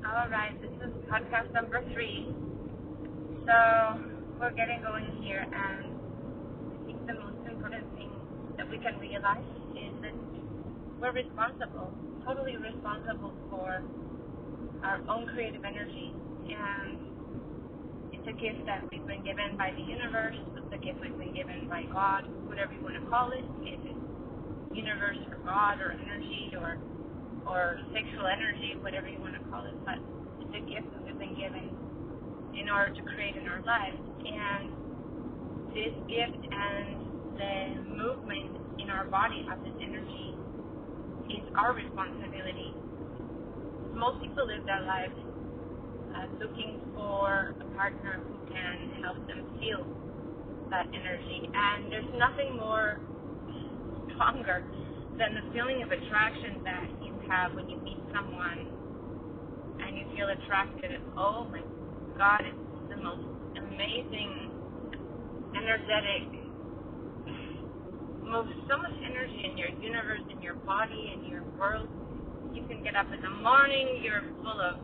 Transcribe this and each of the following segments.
All right, this is podcast number 3. So we're getting going here, and I think the most important thing that we can realize is that we're responsible, totally responsible for our own creative energy, and it's a gift that we've been given by the universe. It's a gift we've been given by God, whatever you want to call it. If it's universe or God or energy or sexual energy, whatever you want to call it, but it's a gift that we've been given in order to create in our lives. And this gift and the movement in our body of this energy is our responsibility. Most people live their lives looking for a partner who can help them feel that energy, and there's nothing more stronger than the feeling of attraction that you have when you meet someone and you feel attracted. Oh my God, it's the most amazing, energetic, moves so much energy in your universe, in your body, in your world. You can get up in the morning, you're full of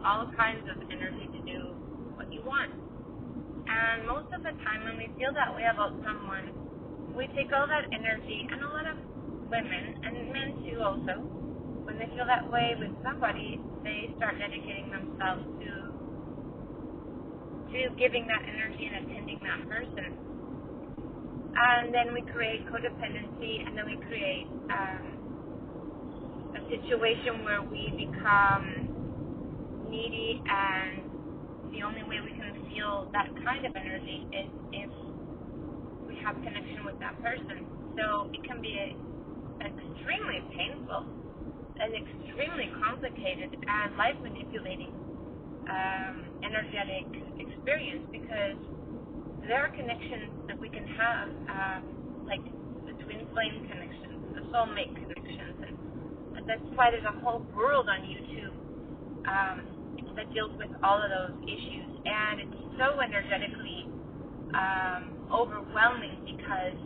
all kinds of energy to do what you want. And most of the time when we feel that way about someone, we take all that energy, and a lot of women, and men too also, when they feel that way with somebody, they start dedicating themselves to giving that energy and attending that person. And then we create codependency, and then we create a situation where we become needy, and the only way we can feel that kind of energy is if we have connection with that person. So it can be extremely painful and extremely complicated and life manipulating energetic experience, because there are connections that we can have, like the twin flame connections, the soulmate connections, and that's why there's a whole world on YouTube that deals with all of those issues, and it's so energetically overwhelming because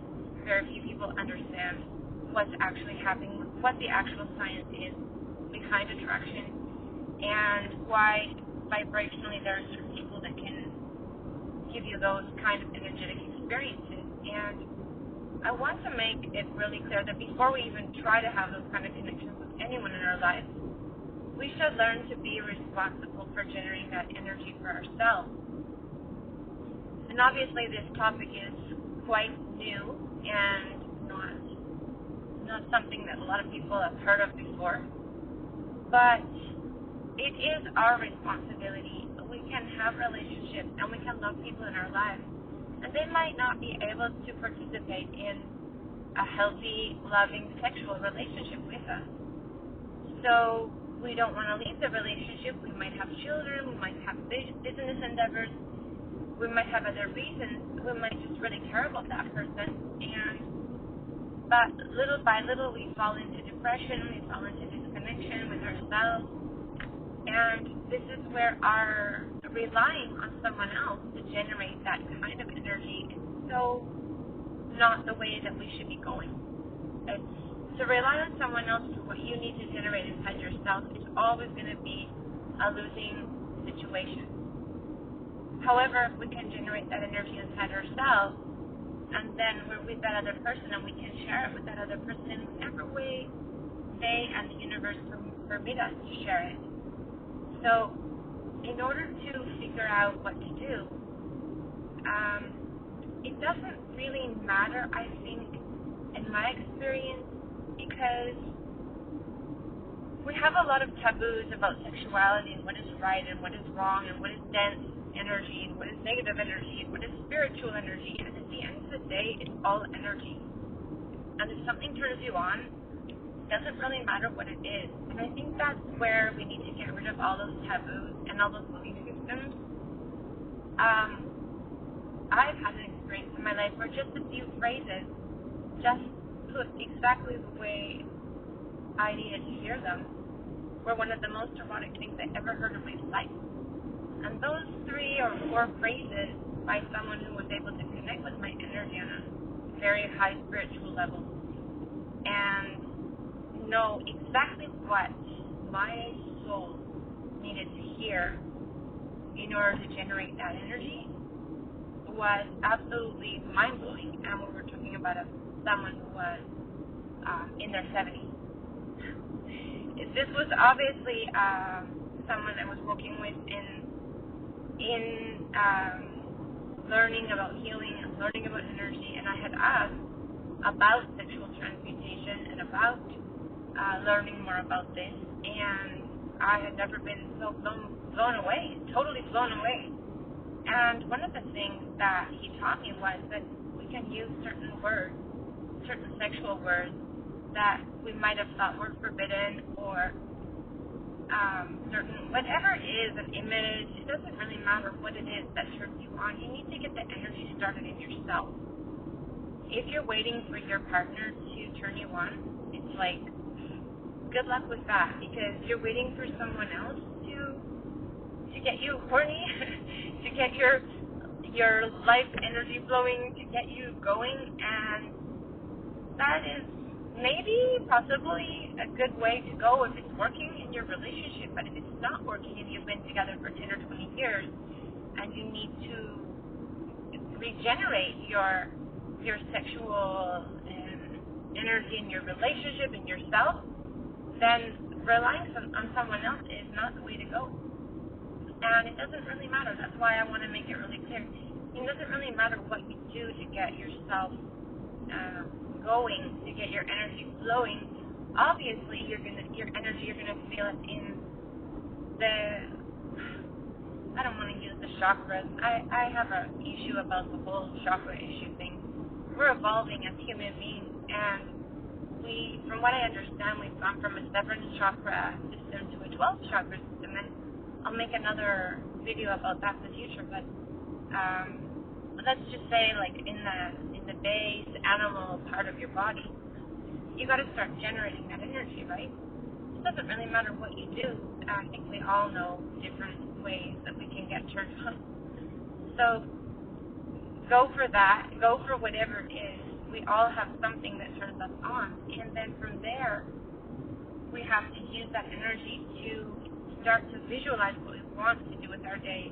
very few people understand what's actually happening, what the actual science is behind attraction, and why vibrationally there are certain people that can give you those kind of energetic experiences. And I want to make it really clear that before we even try to have those kind of connections with anyone in our lives, we should learn to be responsible for generating that energy for ourselves. And obviously this topic is quite new and not something that a lot of people have heard of before. But it is our responsibility. We can have relationships and we can love people in our lives, and they might not be able to participate in a healthy, loving, sexual relationship with us. So we don't want to leave the relationship. We might have children, we might have business endeavors, we might have other reasons, we might just really care about that person, but little by little we fall into depression, we fall into disconnection with ourselves, and this is where our relying on someone else to generate that kind of energy is so not the way that we should be going. It's to rely on someone else for what you need to generate inside yourself is always going to be a losing situation. However, if we can generate that energy inside ourselves, and then we're with that other person and we can share it with that other person in whatever way they and the universe permit us to share it. So in order to figure out what to do, it doesn't really matter, I think, in my experience, because we have a lot of taboos about sexuality and what is right and what is wrong and what is dense energy and what is negative energy and what is spiritual energy, and at the end of the day, it's all energy. And if something turns you on, it doesn't really matter what it is. And I think that's where we need to get rid of all those taboos and all those belief systems. I've had an experience in my life where just a few phrases just put exactly the way I needed to hear them were one of the most erotic things I ever heard in my life. And those 3 or 4 phrases by someone who was able to connect with my energy on a very high spiritual level and know exactly what my soul needed to hear in order to generate that energy was absolutely mind-blowing. And we were talking about someone who was in their 70s. This was obviously someone I was working with in learning about healing and learning about energy, and I had asked about sexual transmutation and about learning more about this, and I had never been so blown away, totally blown away. And one of the things that he taught me was that we can use certain words, certain sexual words that we might have thought were forbidden, or certain, whatever it is, an image, it doesn't really matter what it is that turns you on. You need to get the energy started in yourself. If you're waiting for your partner to turn you on, it's like, good luck with that, because you're waiting for someone else to get you horny, to get your life energy flowing, to get you going, and that is maybe, possibly a good way to go if it's working in your relationship. But if it's not working and you've been together for 10 or 20 years and you need to regenerate your sexual energy in your relationship and yourself, then relying on someone else is not the way to go. And it doesn't really matter. That's why I want to make it really clear. It doesn't really matter what you do to get yourself going, to get your energy flowing. Obviously, your energy, you're gonna feel it in I don't want to use the chakras. I have an issue about the whole chakra issue thing. We're evolving as human beings, and from what I understand, we've gone from a 7 chakra system to a 12 chakra system, and I'll make another video about that in the future. But let's just say, like, in the base animal part of your body, you got to start generating that energy, right? It doesn't really matter what you do. I think we all know different ways that we can get turned on. So go for that. Go for whatever it is. We all have something that turns us on, and then from there, we have to use that energy to start to visualize what we want to do with our day.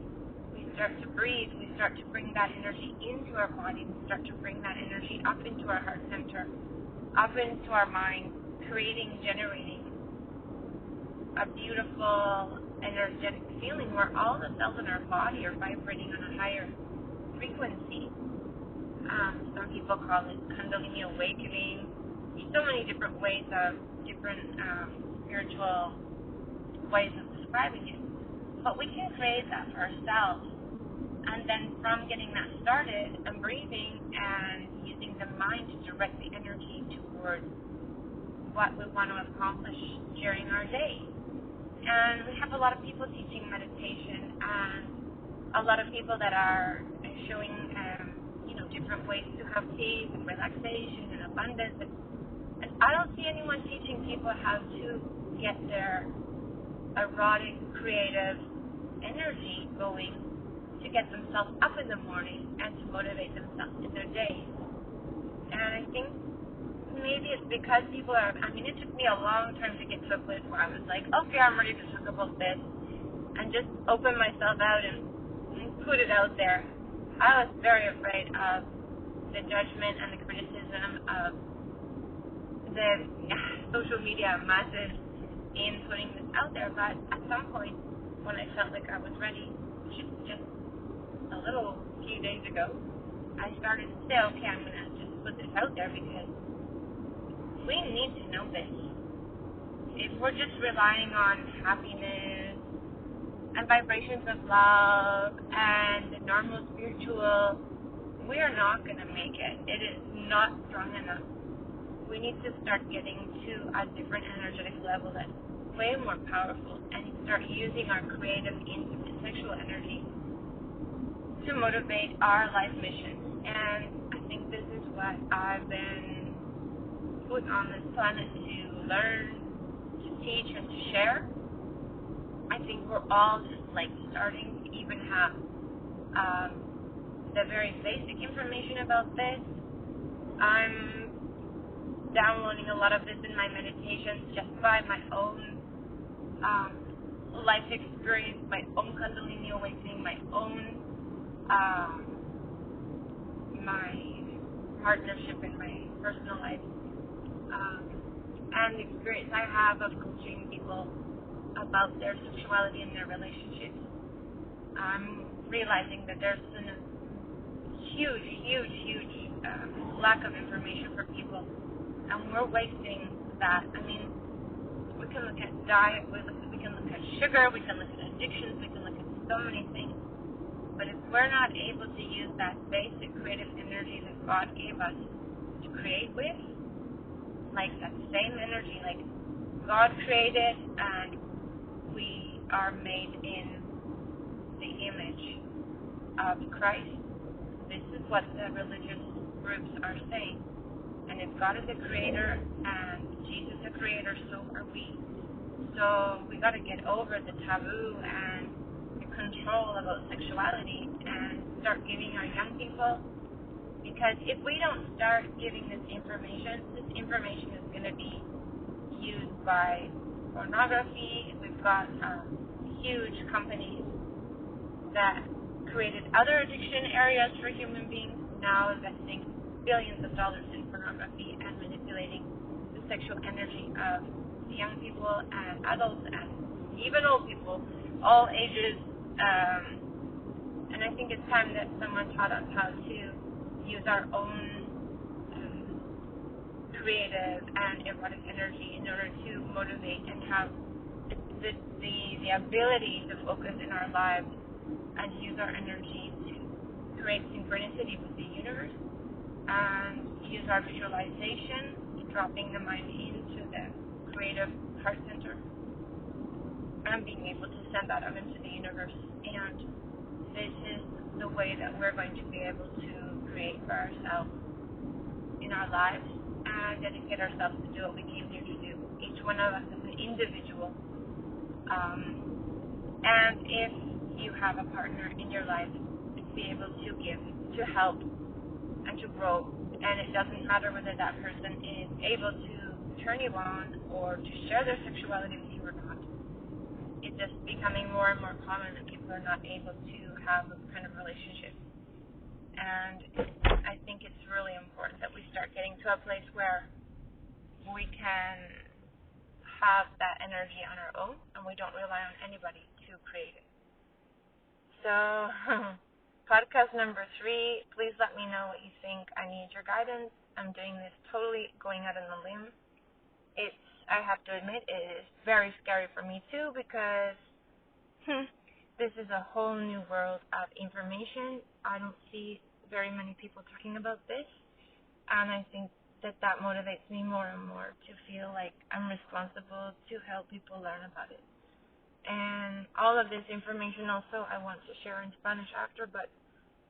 We start to breathe. We start to bring that energy into our body. We start to bring that energy up into our heart center, up into our mind, generating a beautiful, energetic feeling where all the cells in our body are vibrating on a higher frequency. Some people call it Kundalini awakening. There's so many different ways of different spiritual ways of describing it. But we can create that for ourselves. And then from getting that started and breathing and using the mind to direct the energy towards what we want to accomplish during our day. And we have a lot of people teaching meditation, and a lot of people that are showing different ways to have peace and relaxation and abundance. And I don't see anyone teaching people how to get their erotic, creative energy going, to get themselves up in the morning and to motivate themselves in their day. And I think maybe it's because people it took me a long time to get to a place where I was like, okay, I'm ready to talk about this, and just open myself out and put it out there. I was very afraid of the judgment and the criticism of the social media masses in putting this out there. But at some point, when I felt like I was ready, which is just a few days ago, I started to say, okay, I'm going to just put this out there, because we need to know this. If we're just relying on happiness and vibrations of love and the normal spiritual, we are not going to make it. It is not strong enough. We need to start getting to a different energetic level that's way more powerful, and start using our creative, intimate, sexual energy to motivate our life mission. And I think this is what I've been put on this planet to learn, to teach, and to share. I think we're all just starting to even have the very basic information about this. I'm downloading a lot of this in my meditations just by my own life experience, my own Kundalini awakening, my own my partnership in my personal life, and the experience I have of coaching people about their sexuality and their relationships, I'm realizing that there's a huge lack of information for people, and we're wasting that. I mean, we can look at diet, we can look at sugar, we can look at addictions, we can look at so many things, but if we're not able to use that basic creative energy that God gave us to create with, like that same energy, like God created, and we are made in the image of Christ. This is what the religious groups are saying. And if God is a creator and Jesus a creator, so are we. So we got to get over the taboo and the control about sexuality and start giving our young people. Because if we don't start giving this information is going to be used by pornography. We've got huge companies that created other addiction areas for human beings, now investing billions of dollars in pornography and manipulating the sexual energy of the young people and adults and even old people, all ages. And I think it's time that someone taught us how to use our own creative and erotic energy in order to motivate and have the ability to focus in our lives and use our energy to create synchronicity with the universe and use our visualization, dropping the mind into the creative heart center and being able to send that out into the universe. And this is the way that we're going to be able to create for ourselves in our lives and dedicate ourselves to do what we came here to do, each one of us as an individual. And if you have a partner in your life, be able to give, to help, and to grow. And it doesn't matter whether that person is able to turn you on or to share their sexuality with you or not. It's just becoming more and more common that people are not able to have this kind of relationship. And I think it's really important that we start getting to a place where we can have that energy on our own and we don't rely on anybody to create it. So, podcast number 3, please let me know what you think. I need your guidance. I'm doing this totally going out on a limb. I have to admit, it is very scary for me too because this is a whole new world of information. I don't see very many people talking about this, and I think that motivates me more and more to feel like I'm responsible to help people learn about it. And all of this information also I want to share in Spanish after, but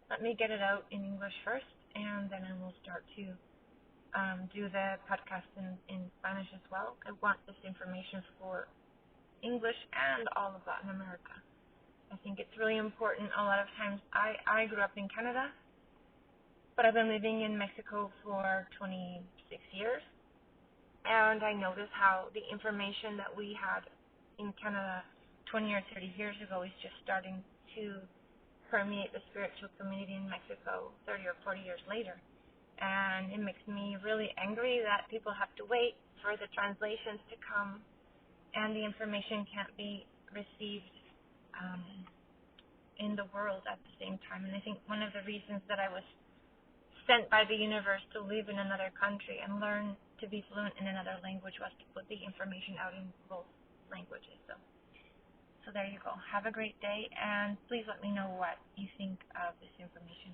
let me get it out in English first, and then I will start to do the podcast in Spanish as well. I want this information for English and all of Latin America. I think it's really important. A lot of times, I grew up in Canada, but I've been living in Mexico for 26 years, and I noticed how the information that we had in Canada 20 or 30 years ago is just starting to permeate the spiritual community in Mexico 30 or 40 years later. And it makes me really angry that people have to wait for the translations to come and the information can't be received in the world at the same time. And I think one of the reasons that I was sent by the universe to live in another country and learn to be fluent in another language was to put the information out in both languages. So there you go. Have a great day, and please let me know what you think of this information.